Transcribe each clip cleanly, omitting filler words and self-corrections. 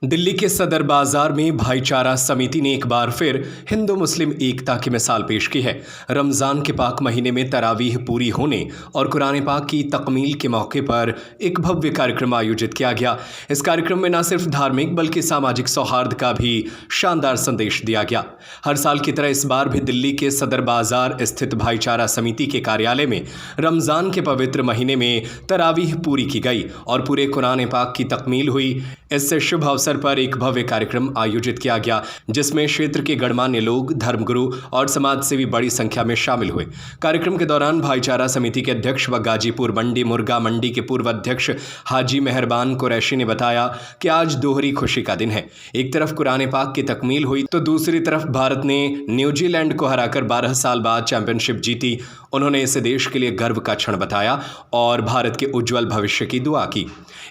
दिल्ली के सदर बाजार में भाईचारा समिति ने एक बार फिर हिंदू मुस्लिम एकता की मिसाल पेश की है। रमज़ान के पाक महीने में तरावीह पूरी होने और कुरान पाक की तकमील के मौके पर एक भव्य कार्यक्रम आयोजित किया गया। इस कार्यक्रम में न सिर्फ धार्मिक बल्कि सामाजिक सौहार्द का भी शानदार संदेश दिया गया। हर साल की तरह इस बार भी दिल्ली के सदर बाजार स्थित भाईचारा समिति के कार्यालय में रमज़ान के पवित्र महीने में तरावीह पूरी की गई और पूरे कुरान पाक की तकमील हुई। इससे शुभ अवसर पर एक भव्य कार्यक्रम आयोजित किया गया, जिसमें क्षेत्र के गणमान्य लोग, धर्मगुरु और समाज सेवी बड़ी संख्या में शामिल हुए। कार्यक्रम के दौरान भाईचारा समिति के अध्यक्ष व गाजीपुर मंडी मुर्गा मंडी के पूर्व अध्यक्ष हाजी मेहरबान कुरैशी ने बताया कि आज दोहरी खुशी का दिन है। एक तरफ कुरान पाक की तकमील हुई तो दूसरी तरफ भारत ने न्यूजीलैंड को हराकर 12 साल बाद चैंपियनशिप जीती। उन्होंने इसे देश के लिए गर्व का क्षण बताया और भारत के उज्जवल भविष्य की दुआ की।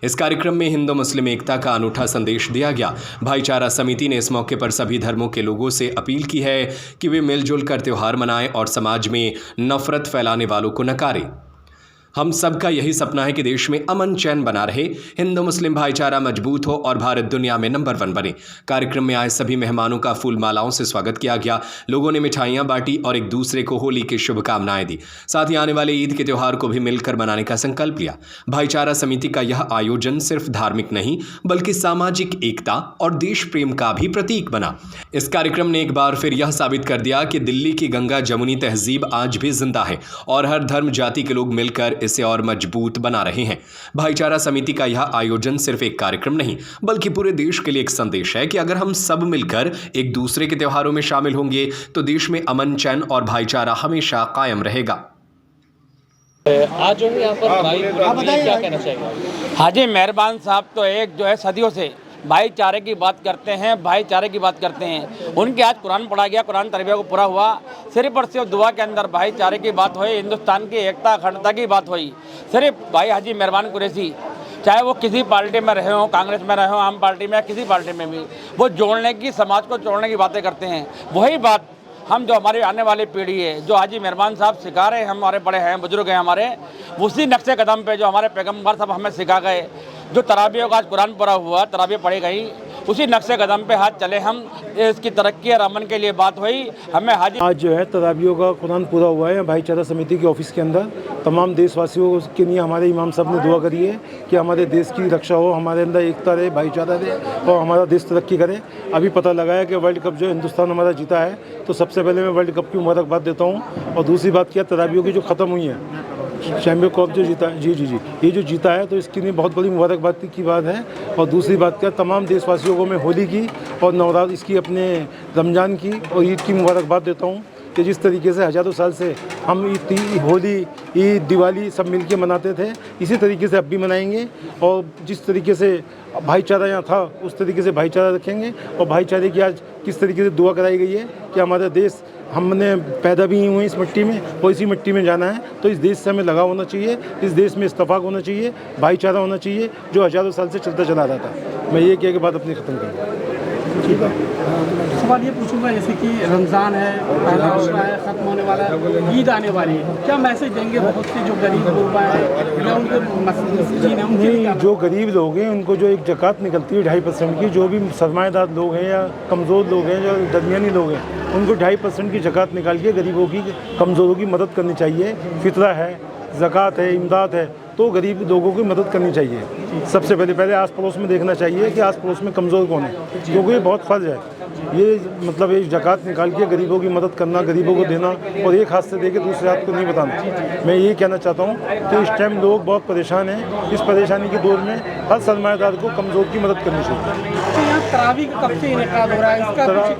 इस कार्यक्रम में हिंदू मुस्लिम एकता का अनूठा संदेश दिया गया। भाईचारा समिति ने इस मौके पर सभी धर्मों के लोगों से अपील की है कि वे मिलजुल कर त्योहार मनाएं और समाज में नफरत फैलाने वालों को नकारें। हम सबका यही सपना है कि देश में अमन चैन बना रहे, हिंदू मुस्लिम भाईचारा मजबूत हो और भारत दुनिया में नंबर 1 बने। कार्यक्रम में आए सभी मेहमानों का फूल मालाओं से स्वागत किया गया। लोगों ने मिठाइयां बांटी और एक दूसरे को होली की शुभकामनाएं दी। साथ ही आने वाले ईद के त्योहार को भी मिलकर मनाने का संकल्प लिया। भाईचारा समिति का यह आयोजन सिर्फ धार्मिक नहीं बल्कि सामाजिक एकता और देश प्रेम का भी प्रतीक बना। इस कार्यक्रम ने एक बार फिर यह साबित कर दिया कि दिल्ली की गंगा जमुनी तहजीब आज भी जिंदा है और हर धर्म जाति के लोग मिलकर इसे और मजबूत बना रहे हैं। भाईचारा समिति का यह आयोजन सिर्फ एक कार्यक्रम नहीं बल्कि पूरे देश के लिए एक संदेश है कि अगर हम सब मिलकर एक दूसरे के त्योहारों में शामिल होंगे तो देश में अमन चैन और भाईचारा हमेशा कायम रहेगा। आज जो है यहाँ पर भाई क्या कहना चाहिए? हाजी मेहरबान साहब तो एक जो है सदियों से भाईचारे की बात करते हैं, भाईचारे की बात करते हैं। उनके आज कुरान पढ़ा गया, कुरान तरबिया को पूरा हुआ। सिर्फ और सिर्फ दुआ के अंदर भाईचारे की बात हुई, हिंदुस्तान की एकता अखंडता की बात हुई। सिर्फ भाई हाजी मेहरबान कुरैशी चाहे वो किसी पार्टी में रहे हो, कांग्रेस में रहे हो, आम पार्टी में या किसी पार्टी में भी, वो जोड़ने की, समाज को जोड़ने की बातें करते हैं। वही बात हम जो हमारी आने वाली पीढ़ी है, जो हाजी मेहरबान साहब सिखा रहे हैं, हमारे बड़े हैं, बुजुर्ग हैं हमारे, उसी नक्शे कदम पे जो हमारे पैगम्बर साहब हमें सिखा गए, जो तराबियों का आज कुरान पढ़ा हुआ, तराबियाँ पढ़ी गई, उसी नक्शे कदम पे हाथ चले हम। इसकी तरक्की और अमन के लिए बात हुई। हमें हाजी आज जो है तराबियों का कुरान पूरा हुआ है भाईचारा समिति के ऑफिस के अंदर। तमाम देशवासियों के लिए हमारे इमाम साहब ने दुआ करी है कि हमारे देश की रक्षा हो, हमारे अंदर एकता रहे, भाईचारा रहे और हमारा देश तरक्की करे। अभी पता लगा है कि वर्ल्ड कप जो हिंदुस्तान हमारा जीता है, तो सबसे पहले मैं वर्ल्ड कप की मुबारकबाद देता हूँ। और दूसरी बात क्या, तराबियों की जो ख़त्म हुई है, चैंपियन कप जो जीता है, जी ये जो जीता है, तो इसके लिए बहुत बड़ी मुबारकबाद की बात है। और दूसरी बात क्या, तमाम देशवासियों को मैं होली की और नवरात्र इसकी, अपने रमज़ान की और ईद की मुबारकबाद देता हूँ कि जिस तरीके से हज़ारों साल से हम ईद, होली, ईद, दिवाली सब मिलके मनाते थे, इसी तरीके से अब भी मनाएंगे। और जिस तरीके से भाईचारा यहाँ था उस तरीके से भाईचारा रखेंगे। और भाईचारे की आज किस तरीके से दुआ कराई गई है कि हमारा देश, हमने पैदा भी हुए इस मिट्टी में और इसी मिट्टी में जाना है, तो इस देश से हमें लगाव होना चाहिए, इस देश में इत्तेफाक होना चाहिए, भाईचारा होना चाहिए, जो हज़ारों साल से चलता चला रहा था। मैं ये कह के बात अपनी ख़त्म करूँगा। ठीक है, सवाल ये पूछूंगा, जैसे कि रमज़ान है, पहला रोज़ा है, ख़त्म होने वाला है, ईद आने वाली है, क्या मैसेज देंगे बहुत से जो गरीब लोग हैं या उनके मस्जिद हैं, जो गरीब लोग हैं उनको जो एक ज़कात निकलती है 2.5% की, जो भी सरमाएदार लोग हैं या कमज़ोर लोग हैं, जो दरमियानी लोग हैं, उनको 2.5% की ज़कात निकाल के गरीबों की, कमज़ोरों की मदद करनी चाहिए। फितरा है, ज़कात है, इमदाद है, तो गरीब लोगों की मदद करनी चाहिए। सबसे पहले आस पड़ोस में देखना चाहिए कि आस पड़ोस में कमज़ोर कौन है, क्योंकि ये बहुत फ़र्ज है। ये मतलब एक ज़कात निकाल के गरीबों की मदद करना, गरीबों को देना और एक हाथ से दे के दूसरे हाथ को नहीं बताना। मैं ये कहना चाहता हूँ कि इस टाइम लोग बहुत परेशान हैं। इस परेशानी के दौर में हर सरमाएदार को कमज़ोर की मदद करनी चाहिए।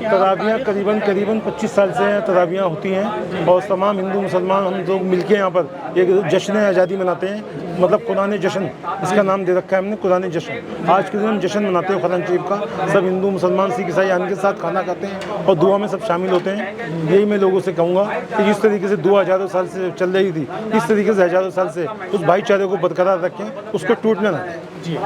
तराबियाँ करीबन 25 साल से हैं, तराबियाँ होती हैं और तमाम हिंदू मुसलमान हम लोग मिलके यहाँ पर एक जश्न आज़ादी मनाते हैं। मतलब कुरान जश्न, इसका नाम दे रखा है हमने, कुरान जश्न। आज के दिन हम जश्न मनाते हैं कुरान शरीफ का। सब हिंदू मुसलमान सिख ईसाई आने के साथ खाना खाते हैं और दुआ में सब शामिल होते हैं। यही मैं लोगों से कहूँगा कि जिस तरीके से दुआ हज़ारों साल से चल रही थी, इस तरीके से हज़ारों साल से उस भाईचारे को बरकरार रखें, उसको टूटने ना दें। जी।